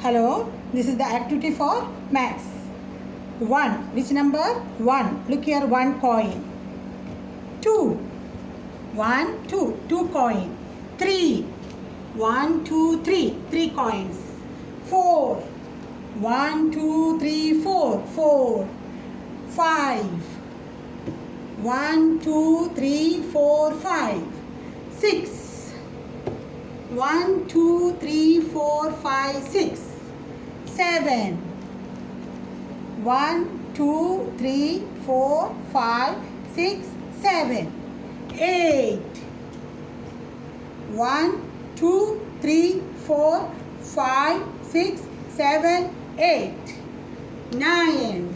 Hello, this is the activity for maths. 1. Which number? 1. Look here, 1 coin. 2. 1, 2. 2 coin. 3. 1, 2, 3. 3 coins. 4. 1, 2, 3, 4. 4. 5. 1, 2, 3, 4, 5. 6. 1, 2, 3, 4, 5, 6. 7. 1, 2, 3, 4, 5, 6, 7. 8. 1, 2, 3, 4, 5, 6, 7, 8. 9.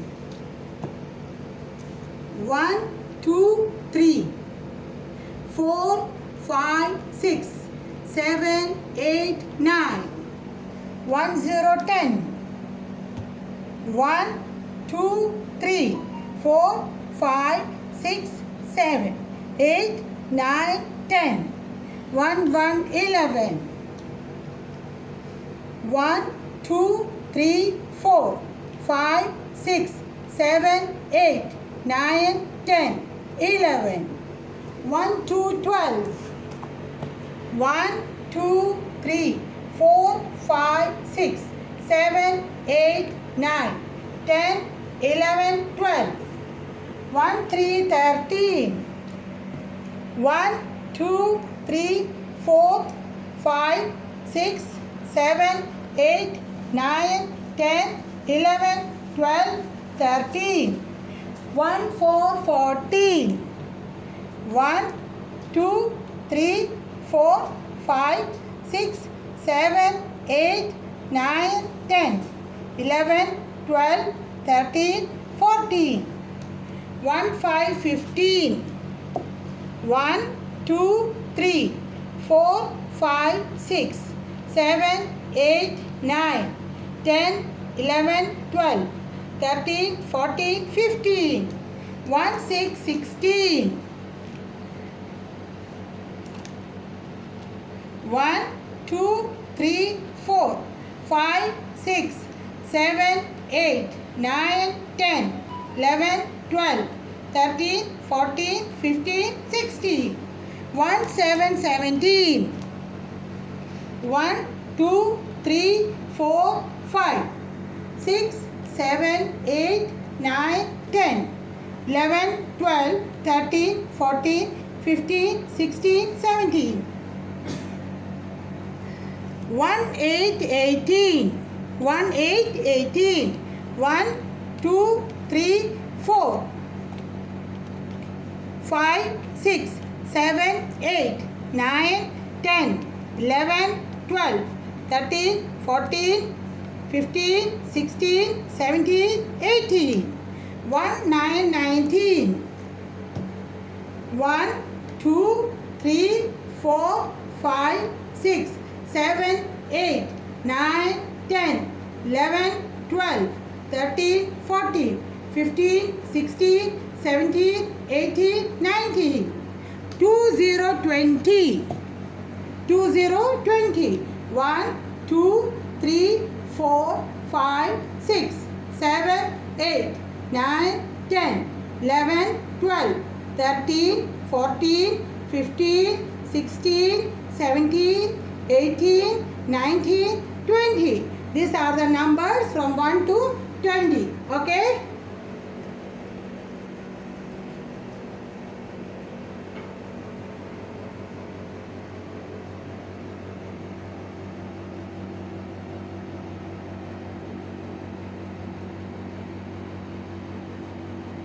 1, 2, 3, 4, 5, 6, 7, 8, 9. 1, 0, 10. 1, 2, 3, 4, 5, 6, 7, 8, 9, 10. 1, 1, 11. 1, 2, 3, 4, 5, 6, 7, 8, 9, 10, 11. 1, 2, 12. 1, 2, 3, 4, 5, 6, 7, 8, 9, 10, 11, 12. 1, 3, 13. 1, 2, 3, 4, 5, 6, 7, 8, 9, 10, 11, 12, 13. 1, 4, 14. 1, 2, 3, 4, 5, 6, 7, 8, 9, 10, 11, 12, 13, 14. 1, 5, 15. 1, 2, 3, 4, 5, 6, 7, 8, 9, 10, 11, 12, 13, 14, 15. 1, 6, 16. 1, 2, 3, 4, 5, 6, 7, 8, 9, 10, 11, 12, 13, 14, 15, 16. 1, 7, 17. 1, 2, 3, 4, 5, 6, 7, 8, 9, 10, 11, 12, 13, 14, 15, 16, 17. 1, 8, 18. 1, 8, 18. 1, 2, 3, 4, 5, 6, 7, 8, 9, 10, 11, 12, 13, 14, 15, 16, 17, 18. 1, 9, 19. 1, 2, 3, 4, 5, 6, 7, 8, 9, 10, 11, 12, 13, 14, 15, 16, 17, 18, 19. 2, 0, 20. 2, 0, 20. 1, 2, 3, 4, 5, 6, 7, 8, 9, 10, 11, 12, 13, 14, 15, 16, 17, 18, 19, 20. These are the numbers from 1 to 20. Okay?